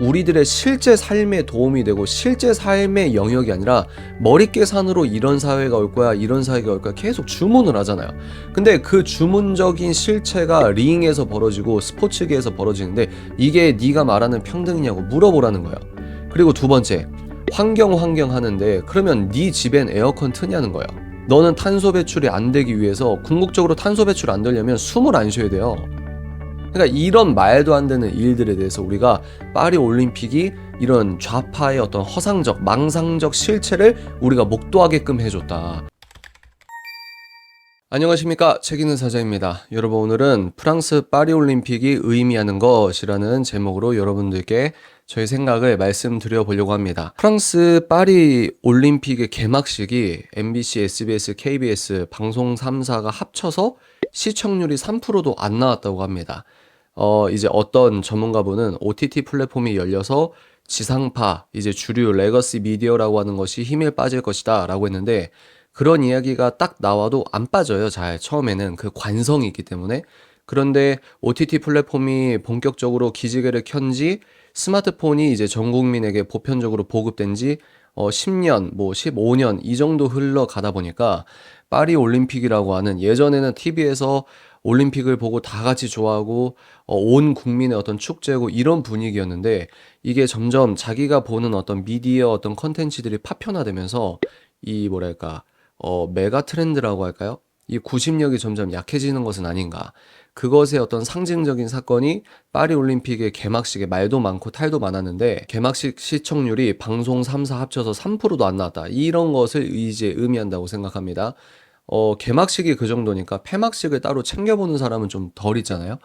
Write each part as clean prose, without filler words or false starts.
우리들의 실제 삶에 도움이 되고 실제 삶의 영역이 아니라 머릿계산으로 이런 사회가 올 거야, 이런 사회가 올 거야 계속 주문을 하잖아요. 근데 그 주문적인 실체가 링에서 벌어지고 스포츠계에서 벌어지는데 이게 네가 말하는 평등이냐고 물어보라는 거예요. 그리고 두 번째, 환경 하는데 그러면 네 집엔 에어컨 트냐는 거예요. 너는 탄소 배출이 안 되기 위해서 궁극적으로 탄소 배출 안 되려면 숨을 안 쉬어야 돼요. 그러니까 이런 말도 안 되는 일들에 대해서 우리가 파리 올림픽이 이런 좌파의 어떤 허상적, 망상적 실체를 우리가 목도하게끔 해줬다. 안녕하십니까, 책 읽는 사자입니다. 여러분, 오늘은 프랑스 파리 올림픽이 의미하는 것이라는 제목으로 여러분들께 저희 생각을 말씀드려 보려고 합니다. 프랑스 파리 올림픽의 개막식이 MBC, SBS, KBS 방송 3사가 합쳐서 시청률이 3%도 안 나왔다고 합니다. 이제 어떤 전문가분은 OTT 플랫폼이 열려서 지상파, 이제 주류 레거시 미디어라고 하는 것이 힘에 빠질 것이다 라고 했는데, 그런 이야기가 딱 나와도 안 빠져요. 잘 처음에는 그 관성이 있기 때문에. 그런데 OTT 플랫폼이 본격적으로 기지개를 켠지, 스마트폰이 이제 전 국민에게 보편적으로 보급된 지 10년, 뭐 15년 이 정도 흘러가다 보니까 파리 올림픽이라고 하는, 예전에는 TV에서 올림픽을 보고 다 같이 좋아하고 온 국민의 어떤 축제고 이런 분위기였는데, 이게 점점 자기가 보는 어떤 미디어 어떤 컨텐츠들이 파편화되면서 이 뭐랄까 메가 트렌드라고 할까요? 이 구심력이 점점 약해지는 것은 아닌가. 그것의 어떤 상징적인 사건이 파리 올림픽의 개막식에 말도 많고 탈도 많았는데, 개막식 시청률이 방송 3사 합쳐서 3%도 안 나왔다. 이런 것을 이제 의미한다고 생각합니다. 개막식이 그 정도니까 폐막식을 따로 챙겨보는 사람은 좀 덜 있잖아요.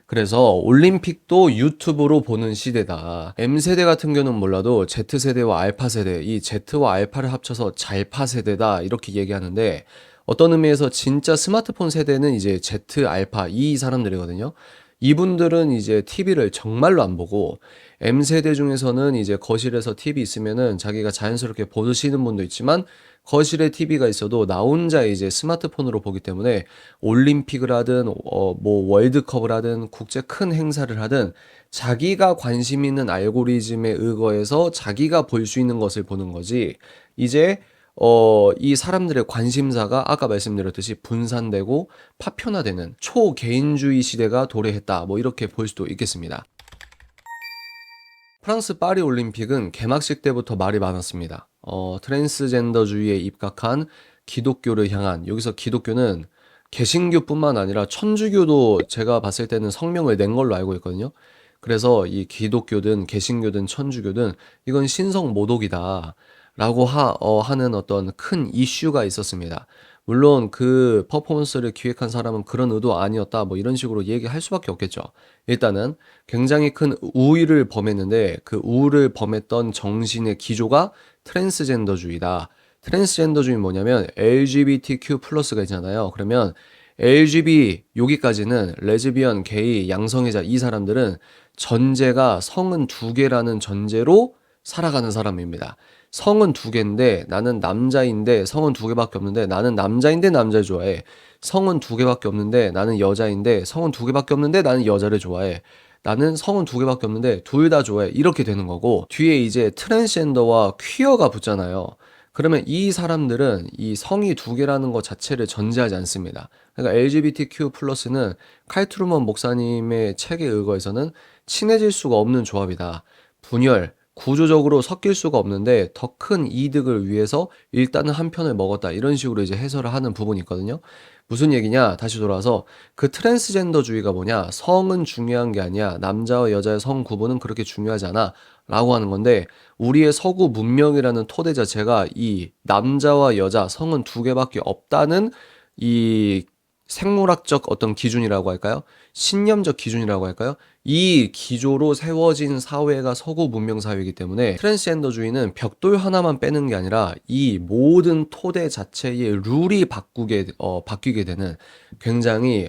그래서 올림픽도 유튜브로 보는 시대다. M세대 같은 경우는 몰라도 Z세대와 알파세대, 이 Z와 알파를 합쳐서 잘파세대다 이렇게 얘기하는데, 어떤 의미에서 진짜 스마트폰 세대는 이제 Z, 알파 이 사람들이거든요. 이분들은 이제 TV를 정말로 안 보고, M세대 중에서는 이제 거실에서 TV 있으면은 자기가 자연스럽게 보시는 분도 있지만, 거실에 TV가 있어도 나 혼자 이제 스마트폰으로 보기 때문에 올림픽을 하든 뭐 월드컵을 하든 국제 큰 행사를 하든 자기가 관심 있는 알고리즘에 의거해서 자기가 볼 수 있는 것을 보는 거지, 이제 이 사람들의 관심사가 아까 말씀드렸듯이 분산되고 파편화되는 초개인주의 시대가 도래했다, 뭐 이렇게 볼 수도 있겠습니다. 프랑스 파리 올림픽은 개막식 때부터 말이 많았습니다. 트랜스젠더주의에 입각한 기독교를 향한, 여기서 기독교는 개신교뿐만 아니라 천주교도 제가 봤을 때는 성명을 낸 걸로 알고 있거든요. 그래서 이 기독교든 개신교든 천주교든 이건 신성 모독이다 라고 하는 어떤 큰 이슈가 있었습니다. 물론 그 퍼포먼스를 기획한 사람은 그런 의도 아니었다, 뭐 이런 식으로 얘기할 수밖에 없겠죠. 일단은 굉장히 큰 우위를 범했는데, 그 우위를 범했던 정신의 기조가 트랜스젠더주의다. 트랜스젠더주의 뭐냐면 LGBTQ 플러스가 있잖아요. 그러면 LGB 여기까지는 레즈비언, 게이, 양성애자 이 사람들은 전제가 성은 두 개라는 전제로 살아가는 사람입니다. 성은 두 개인데 나는 남자인데 성은 두 개밖에 없는데 나는 남자인데 남자를 좋아해. 성은 두 개밖에 없는데 나는 여자인데 성은 두 개밖에 없는데 나는 여자를 좋아해. 나는 성은 두 개밖에 없는데 둘 다 좋아해. 이렇게 되는 거고, 뒤에 이제 트랜스젠더와 퀴어가 붙잖아요. 그러면 이 사람들은 이 성이 두 개라는 것 자체를 전제하지 않습니다. 그러니까 LGBTQ 플러스는 칼 트루먼 목사님의 책에 의거해서는 친해질 수가 없는 조합이다. 분열, 구조적으로 섞일 수가 없는데 더 큰 이득을 위해서 일단은 한 편을 먹었다, 이런 식으로 이제 해설을 하는 부분이 있거든요. 무슨 얘기냐, 다시 돌아와서 그 트랜스젠더주의가 뭐냐, 성은 중요한 게 아니야, 남자와 여자의 성 구분은 그렇게 중요하지 않아 라고 하는 건데, 우리의 서구 문명이라는 토대 자체가 이 남자와 여자 성은 두 개밖에 없다는 이 생물학적 어떤 기준이라고 할까요? 신념적 기준이라고 할까요? 이 기조로 세워진 사회가 서구 문명 사회이기 때문에 트랜스젠더주의는 벽돌 하나만 빼는 게 아니라 이 모든 토대 자체의 룰이 바뀌게 되는 굉장히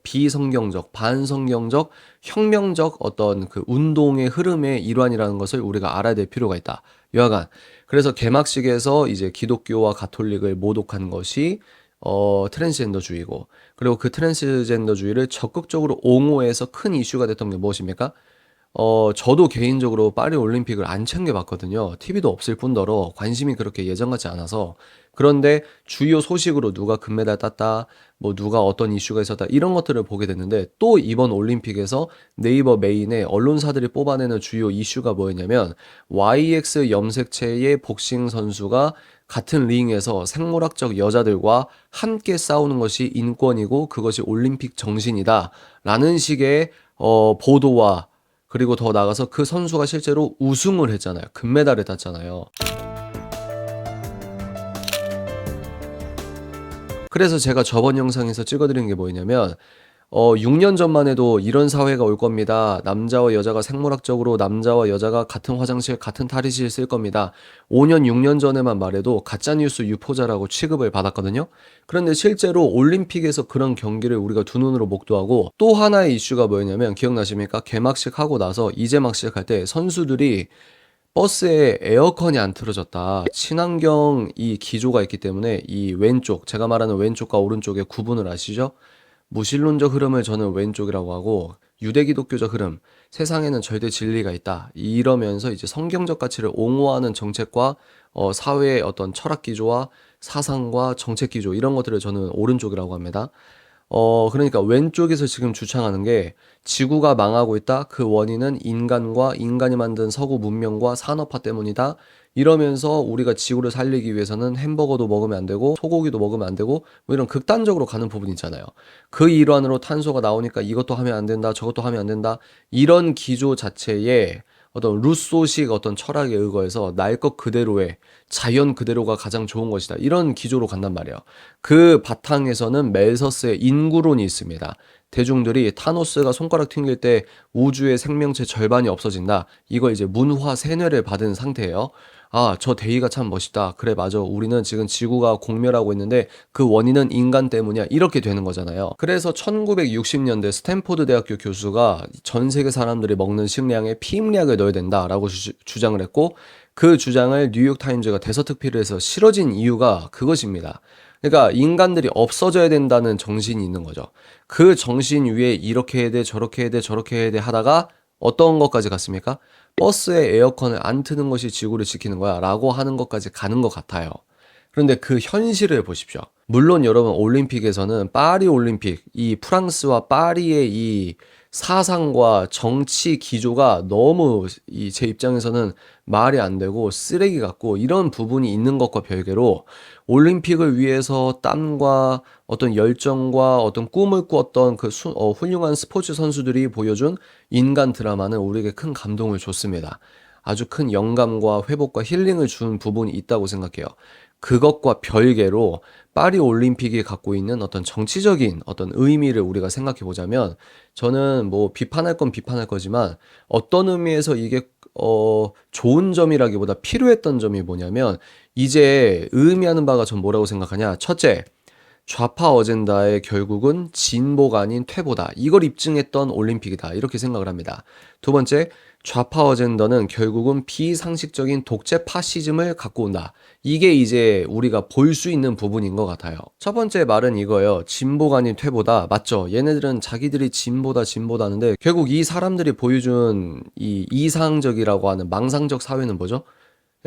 비성경적, 반성경적, 혁명적 어떤 그 운동의 흐름의 일환이라는 것을 우리가 알아야 될 필요가 있다. 여하간 그래서 개막식에서 이제 기독교와 가톨릭을 모독한 것이 트랜스젠더주의고, 그리고 그 트랜스젠더주의를 적극적으로 옹호해서 큰 이슈가 됐던 게 무엇입니까? 저도 개인적으로 파리 올림픽을 안 챙겨봤거든요. TV도 없을 뿐더러 관심이 그렇게 예전 같지 않아서. 그런데 주요 소식으로 누가 금메달 땄다, 뭐 누가 어떤 이슈가 있었다, 이런 것들을 보게 됐는데, 또 이번 올림픽에서 네이버 메인에 언론사들이 뽑아내는 주요 이슈가 뭐였냐면, YX 염색체의 복싱 선수가 같은 링에서 생물학적 여자들과 함께 싸우는 것이 인권이고 그것이 올림픽 정신이다 라는 식의 보도와, 그리고 더 나아가서 그 선수가 실제로 우승을 했잖아요. 금메달을 땄잖아요. 그래서 제가 저번 영상에서 찍어드린 게 뭐였냐면, 6년 전만 해도 이런 사회가 올 겁니다. 남자와 여자가 생물학적으로 남자와 여자가 같은 화장실, 같은 탈의실 쓸 겁니다. 5년, 6년 전에만 말해도 가짜뉴스 유포자라고 취급을 받았거든요. 그런데 실제로 올림픽에서 그런 경기를 우리가 두 눈으로 목도하고, 또 하나의 이슈가 뭐였냐면, 기억나십니까? 개막식 하고 나서 이제 막 시작할 때 선수들이 버스에 에어컨이 안 틀어졌다. 친환경 이 기조가 있기 때문에 이 왼쪽, 제가 말하는 왼쪽과 오른쪽의 구분을 아시죠? 무신론적 흐름을 저는 왼쪽이라고 하고, 유대기독교적 흐름, 세상에는 절대 진리가 있다, 이러면서 이제 성경적 가치를 옹호하는 정책과 사회의 어떤 철학 기조와 사상과 정책 기조, 이런 것들을 저는 오른쪽이라고 합니다. 그러니까 왼쪽에서 지금 주창하는 게, 지구가 망하고 있다, 그 원인은 인간과 인간이 만든 서구 문명과 산업화 때문이다, 이러면서 우리가 지구를 살리기 위해서는 햄버거도 먹으면 안 되고 소고기도 먹으면 안 되고 뭐 이런 극단적으로 가는 부분이 있잖아요. 그 일환으로 탄소가 나오니까 이것도 하면 안 된다, 저것도 하면 안 된다, 이런 기조 자체에 어떤 루소식 어떤 철학에 의거해서 날 것 그대로의, 자연 그대로가 가장 좋은 것이다, 이런 기조로 간단 말이에요. 그 바탕에서는 멜서스의 인구론이 있습니다. 대중들이 타노스가 손가락 튕길 때 우주의 생명체 절반이 없어진다, 이거 이제 문화 세뇌를 받은 상태예요. 아, 저 대의가 참 멋있다. 그래, 맞아. 우리는 지금 지구가 공멸하고 있는데 그 원인은 인간 때문이야. 이렇게 되는 거잖아요. 그래서 1960년대 스탠포드 대학교 교수가 전 세계 사람들이 먹는 식량에 피임약을 넣어야 된다라고 주장을 했고, 그 주장을 뉴욕타임즈가 대서특필을 해서 실어진 이유가 그것입니다. 그러니까 인간들이 없어져야 된다는 정신이 있는 거죠. 그 정신 위에 이렇게 해야 돼, 저렇게 해야 돼, 저렇게 해야 돼 하다가 어떤 것까지 갔습니까? 버스에 에어컨을 안 트는 것이 지구를 지키는 거야 라고 하는 것까지 가는 것 같아요. 그런데 그 현실을 보십시오. 물론 여러분, 올림픽에서는 파리 올림픽, 이 프랑스와 파리의 이 사상과 정치 기조가 너무 제 입장에서는 말이 안 되고 쓰레기 같고, 이런 부분이 있는 것과 별개로 올림픽을 위해서 땀과 어떤 열정과 어떤 꿈을 꾸었던 그 훌륭한 스포츠 선수들이 보여준 인간 드라마는 우리에게 큰 감동을 줬습니다. 아주 큰 영감과 회복과 힐링을 준 부분이 있다고 생각해요. 그것과 별개로 파리 올림픽이 갖고 있는 어떤 정치적인 어떤 의미를 우리가 생각해 보자면, 저는 뭐 비판할 건 비판할 거지만, 어떤 의미에서 이게 좋은 점이라기보다 필요했던 점이 뭐냐면, 이제 의미하는 바가 전 뭐라고 생각하냐. 첫째, 좌파 어젠다의 결국은 진보가 아닌 퇴보다, 이걸 입증했던 올림픽이다, 이렇게 생각을 합니다. 두 번째, 좌파 어젠다는 결국은 비상식적인 독재 파시즘을 갖고 온다, 이게 이제 우리가 볼 수 있는 부분인 것 같아요. 첫 번째 말은 이거예요. 진보가 아닌 퇴보다. 맞죠? 얘네들은 자기들이 진보다 하는데, 결국 이 사람들이 보여준 이 이상적이라고 하는 망상적 사회는 뭐죠?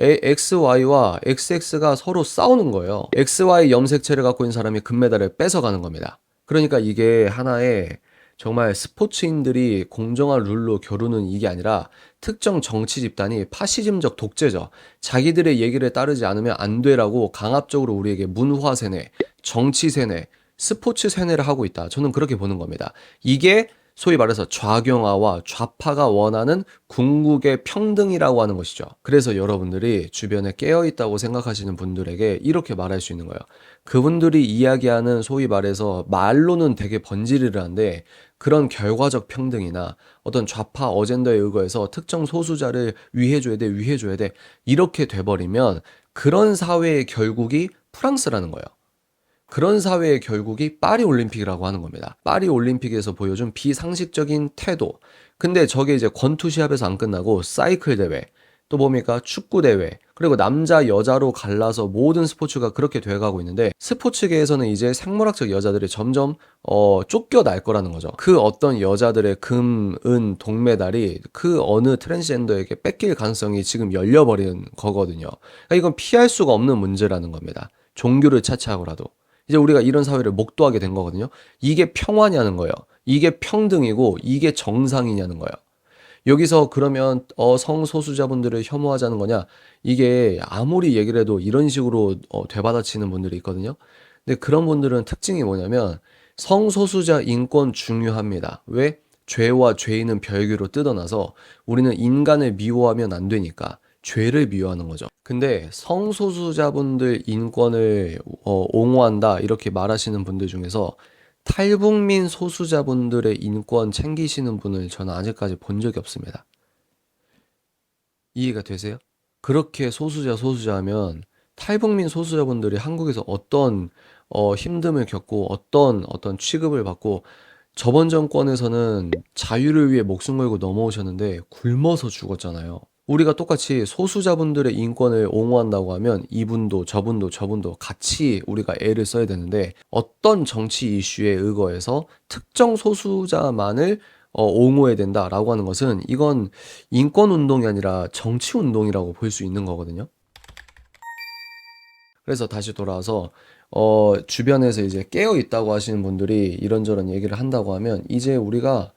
XY와 XX가 서로 싸우는 거예요. XY 염색체를 갖고 있는 사람이 금메달을 뺏어가는 겁니다. 그러니까 이게 하나의 정말 스포츠인들이 공정한 룰로 겨루는 이게 아니라, 특정 정치 집단이 파시즘적 독재죠. 자기들의 얘기를 따르지 않으면 안 돼라고 강압적으로 우리에게 문화 세뇌, 정치 세뇌, 스포츠 세뇌를 하고 있다. 저는 그렇게 보는 겁니다. 이게 소위 말해서 좌경화와 좌파가 원하는 궁극의 평등이라고 하는 것이죠. 그래서 여러분들이 주변에 깨어있다고 생각하시는 분들에게 이렇게 말할 수 있는 거예요. 그분들이 이야기하는 소위 말해서 말로는 되게 번지르르한데, 그런 결과적 평등이나 어떤 좌파 어젠다에 의거해서 특정 소수자를 위해줘야 돼, 이렇게 돼버리면 그런 사회의 결국이 프랑스라는 거예요. 그런 사회의 결국이 파리 올림픽이라고 하는 겁니다. 파리 올림픽에서 보여준 비상식적인 태도. 근데 저게 이제 권투 시합에서 안 끝나고 사이클 대회, 또 뭡니까? 축구대회. 그리고 남자, 여자로 갈라서 모든 스포츠가 그렇게 돼가고 있는데 스포츠계에서는 이제 생물학적 여자들이 점점 쫓겨날 거라는 거죠. 그 어떤 여자들의 금, 은, 동메달이 그 어느 트랜스젠더에게 뺏길 가능성이 지금 열려버리는 거거든요. 그러니까 이건 피할 수가 없는 문제라는 겁니다. 종교를 차치하고라도. 이제 우리가 이런 사회를 목도하게 된 거거든요. 이게 평화냐는 거예요. 이게 평등이고 이게 정상이냐는 거예요. 여기서 그러면 성소수자분들을 혐오하자는 거냐? 이게 아무리 얘기를 해도 이런 식으로 되받아치는 분들이 있거든요. 근데 그런 분들은 특징이 뭐냐면 성소수자 인권 중요합니다. 왜? 죄와 죄인은 별개로 뜯어놔서 우리는 인간을 미워하면 안 되니까 죄를 미워하는 거죠. 근데 성소수자분들 인권을 옹호한다 이렇게 말하시는 분들 중에서 탈북민 소수자분들의 인권 챙기시는 분을 저는 아직까지 본 적이 없습니다. 이해가 되세요? 그렇게 소수자 하면 탈북민 소수자분들이 한국에서 어떤 힘듦을 겪고 어떤 취급을 받고 저번 정권에서는 자유를 위해 목숨 걸고 넘어오셨는데 굶어서 죽었잖아요. 우리가 똑같이 소수자분들의 인권을 옹호한다고 하면 이분도 저분도 같이 우리가 애를 써야 되는데 어떤 정치 이슈에 의거해서 특정 소수자만을 옹호해야 된다라고 하는 것은 이건 인권 운동이 아니라 정치 운동이라고 볼 수 있는 거거든요. 그래서 다시 돌아와서 주변에서 이제 깨어 있다고 하시는 분들이 이런저런 얘기를 한다고 하면 이제 우리가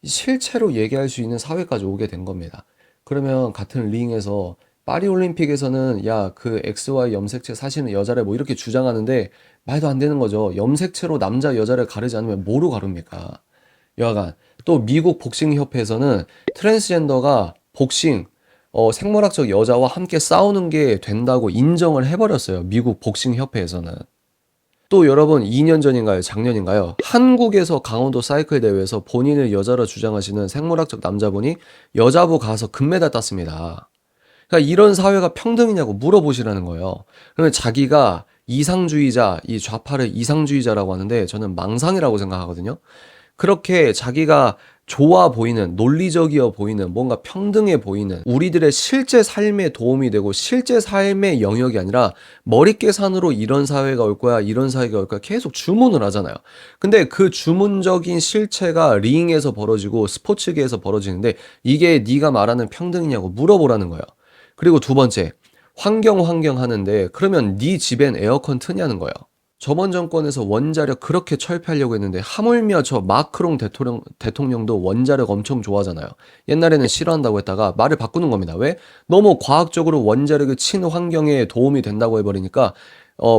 실체로 얘기할 수 있는 사회까지 오게 된 겁니다. 그러면 같은 링에서 파리 올림픽에서는 야, 그 XY 염색체 사시는 여자를 뭐 이렇게 주장하는데 말도 안 되는 거죠. 염색체로 남자 여자를 가르지 않으면 뭐로 가릅니까? 여하간 또 미국 복싱 협회에서는 트랜스젠더가 복싱 생물학적 여자와 함께 싸우는 게 된다고 인정을 해버렸어요. 미국 복싱 협회에서는. 또 여러분 2년 전인가요? 작년인가요? 한국에서 강원도 사이클 대회에서 본인을 여자로 주장하시는 생물학적 남자분이 여자부 가서 금메달 땄습니다. 그러니까 이런 사회가 평등이냐고 물어보시라는 거예요. 그러면 자기가 이상주의자, 이 좌파를 이상주의자라고 하는데 저는 망상이라고 생각하거든요. 그렇게 자기가 좋아 보이는, 논리적이어 보이는, 뭔가 평등해 보이는 우리들의 실제 삶에 도움이 되고 실제 삶의 영역이 아니라 머리 계산으로 이런 사회가 올 거야, 이런 사회가 올 거야 계속 주문을 하잖아요. 근데 그 주문적인 실체가 링에서 벌어지고 스포츠계에서 벌어지는데 이게 네가 말하는 평등이냐고 물어보라는 거예요. 그리고 두 번째, 환경 하는데 그러면 네 집엔 에어컨 트냐는 거예요. 저번 정권에서 원자력 그렇게 철폐하려고 했는데 하물며 저 마크롱 대통령도 원자력 엄청 좋아하잖아요. 옛날에는 싫어한다고 했다가 말을 바꾸는 겁니다. 왜? 너무 과학적으로 원자력이 친환경에 도움이 된다고 해버리니까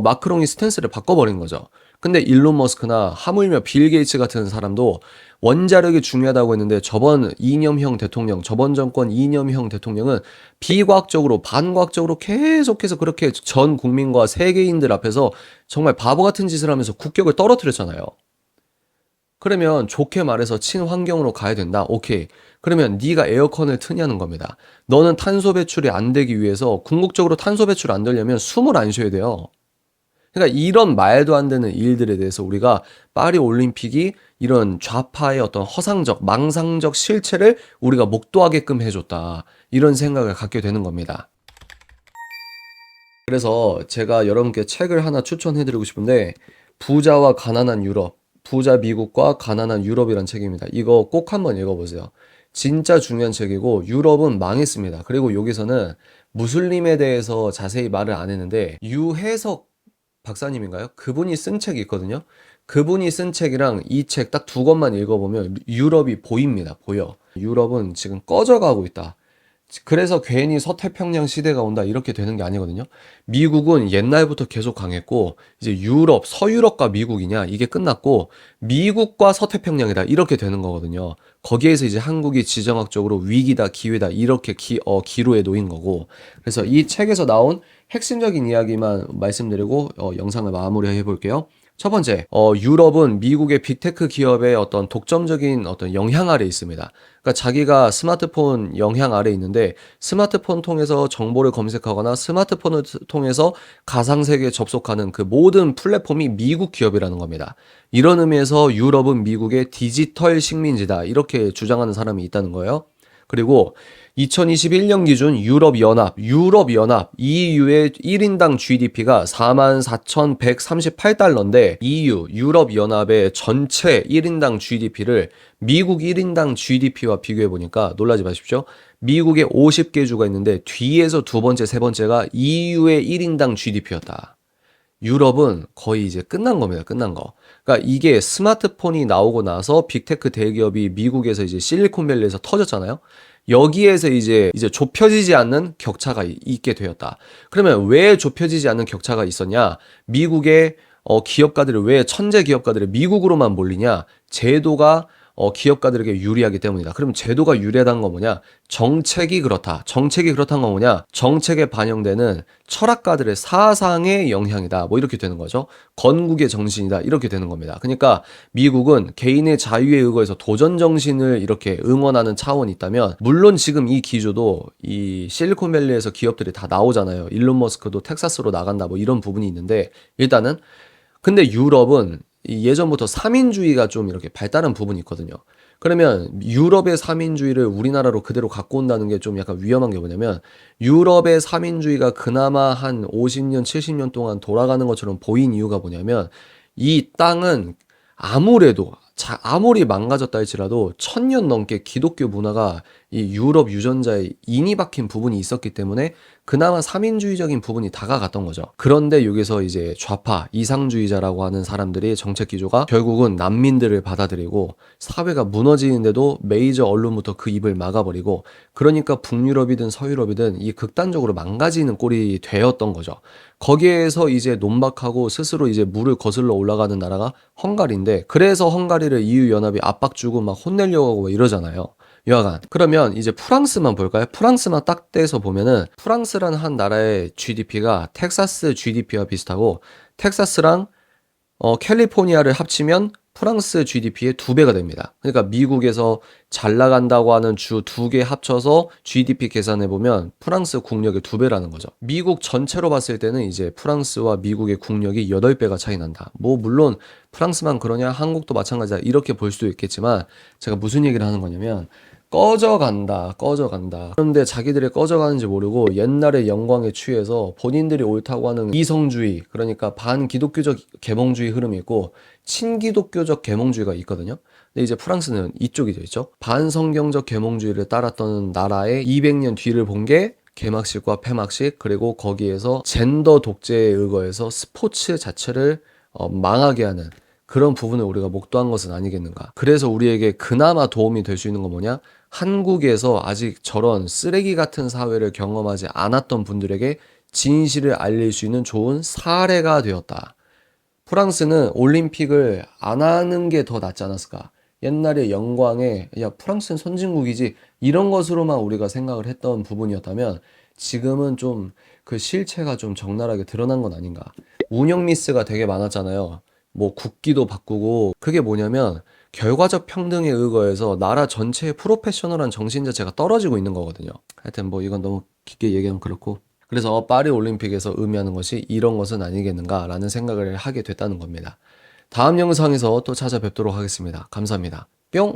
마크롱이 스탠스를 바꿔버린 거죠. 근데 일론 머스크나 하물며 빌 게이츠 같은 사람도 원자력이 중요하다고 했는데 저번 정권 이념형 대통령은 비과학적으로 반과학적으로 계속해서 그렇게 전 국민과 세계인들 앞에서 정말 바보 같은 짓을 하면서 국격을 떨어뜨렸잖아요. 그러면 좋게 말해서 친환경으로 가야 된다. 오케이. 그러면 네가 에어컨을 트냐는 겁니다. 너는 탄소 배출이 안 되기 위해서 궁극적으로 탄소 배출 안 되려면 숨을 안 쉬어야 돼요. 그러니까 이런 말도 안 되는 일들에 대해서 우리가 파리 올림픽이 이런 좌파의 어떤 허상적, 망상적 실체를 우리가 목도하게끔 해줬다. 이런 생각을 갖게 되는 겁니다. 그래서 제가 여러분께 책을 하나 추천해드리고 싶은데 부자와 가난한 유럽, 부자 미국과 가난한 유럽이란 책입니다. 이거 꼭 한번 읽어보세요. 진짜 중요한 책이고 유럽은 망했습니다. 그리고 여기서는 무슬림에 대해서 자세히 말을 안 했는데 유해석 박사님인가요? 그분이 쓴 책이 있거든요. 그분이 쓴 책이랑 이 책 딱 두 권만 읽어보면 유럽이 보입니다. 보여. 유럽은 지금 꺼져가고 있다. 그래서 괜히 서태평양 시대가 온다 이렇게 되는 게 아니거든요. 미국은 옛날부터 계속 강했고 이제 유럽, 서유럽과 미국이냐 이게 끝났고 미국과 서태평양이다 이렇게 되는 거거든요. 거기에서 이제 한국이 지정학적으로 위기다 기회다 이렇게 기로에 놓인 거고 그래서 이 책에서 나온 핵심적인 이야기만 말씀드리고 영상을 마무리해 볼게요. 첫 번째, 유럽은 미국의 빅테크 기업의 어떤 독점적인 어떤 영향 아래 있습니다. 그러니까 자기가 스마트폰 영향 아래 있는데 스마트폰 통해서 정보를 검색하거나 스마트폰을 통해서 가상세계에 접속하는 그 모든 플랫폼이 미국 기업이라는 겁니다. 이런 의미에서 유럽은 미국의 디지털 식민지다. 이렇게 주장하는 사람이 있다는 거예요. 그리고 2021년 기준 유럽연합 EU의 1인당 GDP가 44,138달러인데 유럽연합의 전체 1인당 GDP를 미국 1인당 GDP와 비교해 보니까 놀라지 마십시오. 미국에 50개 주가 있는데 뒤에서 두 번째, 세 번째가 EU의 1인당 GDP였다. 유럽은 거의 이제 끝난 겁니다. 끝난 거. 그러니까 이게 스마트폰이 나오고 나서 빅테크 대기업이 미국에서 이제 실리콘밸리에서 터졌잖아요. 여기에서 이제 좁혀지지 않는 격차가 있게 되었다. 그러면 왜 좁혀지지 않는 격차가 있었냐? 미국의 기업가들이 왜 천재 기업가들이 미국으로만 몰리냐? 제도가 기업가들에게 유리하기 때문이다. 그럼 제도가 유리하다는 건 뭐냐? 정책이 그렇다. 정책이 그렇다는 건 뭐냐? 정책에 반영되는 철학가들의 사상의 영향이다. 뭐 이렇게 되는 거죠. 건국의 정신이다. 이렇게 되는 겁니다. 그러니까 미국은 개인의 자유에 의거해서 도전 정신을 이렇게 응원하는 차원이 있다면, 물론 지금 이 기조도 이 실리콘밸리에서 기업들이 다 나오잖아요. 일론 머스크도 텍사스로 나간다. 뭐 이런 부분이 있는데, 일단은 근데 유럽은 이 예전부터 삼인주의가 좀 이렇게 발달한 부분이 있거든요. 그러면 유럽의 삼인주의를 우리나라로 그대로 갖고 온다는 게 좀 약간 위험한 게 뭐냐면, 유럽의 삼인주의가 그나마 한 50년, 70년 동안 돌아가는 것처럼 보인 이유가 뭐냐면, 이 땅은 아무래도 아무리 망가졌다 할지라도 1000년 넘게 기독교 문화가 이 유럽 유전자에 인이 박힌 부분이 있었기 때문에 그나마 삼인주의적인 부분이 다가갔던 거죠. 그런데 여기서 이제 좌파, 이상주의자라고 하는 사람들이 정책 기조가 결국은 난민들을 받아들이고 사회가 무너지는데도 메이저 언론부터 그 입을 막아버리고, 그러니까 북유럽이든 서유럽이든 이 극단적으로 망가지는 꼴이 되었던 거죠. 거기에서 이제 논박하고 스스로 이제 물을 거슬러 올라가는 나라가 헝가리인데, 그래서 헝가리를 EU 연합이 압박 주고 막 혼내려고 하고 이러잖아요. 여하간 그러면 이제 프랑스만 볼까요? 프랑스만 딱 떼서 보면은 프랑스라는 한 나라의 GDP가 텍사스 GDP와 비슷하고, 텍사스랑 캘리포니아를 합치면 프랑스 GDP의 2배가 됩니다. 그러니까 미국에서 잘 나간다고 하는 주 2개 합쳐서 GDP 계산해 보면 프랑스 국력의 2배라는 거죠. 미국 전체로 봤을 때는 이제 프랑스와 미국의 국력이 8배가 차이 난다. 뭐 물론 프랑스만 그러냐, 한국도 마찬가지다, 이렇게 볼 수도 있겠지만, 제가 무슨 얘기를 하는 거냐면, 꺼져간다. 그런데 자기들이 꺼져가는지 모르고 옛날의 영광에 취해서 본인들이 옳다고 하는 이성주의, 그러니까 반기독교적 계몽주의 흐름이 있고 친기독교적 계몽주의가 있거든요. 근데 이제 프랑스는 이쪽이 되죠. 반성경적 계몽주의를 따랐던 나라의 200년 뒤를 본 게 개막식과 폐막식, 그리고 거기에서 젠더 독재에 의거해서 스포츠 자체를 망하게 하는 그런 부분을 우리가 목도한 것은 아니겠는가. 그래서 우리에게 그나마 도움이 될 수 있는 건 뭐냐? 한국에서 아직 저런 쓰레기 같은 사회를 경험하지 않았던 분들에게 진실을 알릴 수 있는 좋은 사례가 되었다. 프랑스는 올림픽을 안 하는 게 더 낫지 않았을까? 옛날의 영광에, 야, 프랑스는 선진국이지, 이런 것으로만 우리가 생각을 했던 부분이었다면, 지금은 좀 그 실체가 좀 적나라하게 드러난 건 아닌가. 운영 미스가 되게 많았잖아요. 뭐 국기도 바꾸고, 그게 뭐냐면 결과적 평등에 의거해서 나라 전체의 프로페셔널한 정신 자체가 떨어지고 있는 거거든요. 하여튼 뭐 이건 너무 깊게 얘기하면 그렇고, 그래서 파리 올림픽에서 의미하는 것이 이런 것은 아니겠는가라는 생각을 하게 됐다는 겁니다. 다음 영상에서 또 찾아뵙도록 하겠습니다. 감사합니다. 뿅!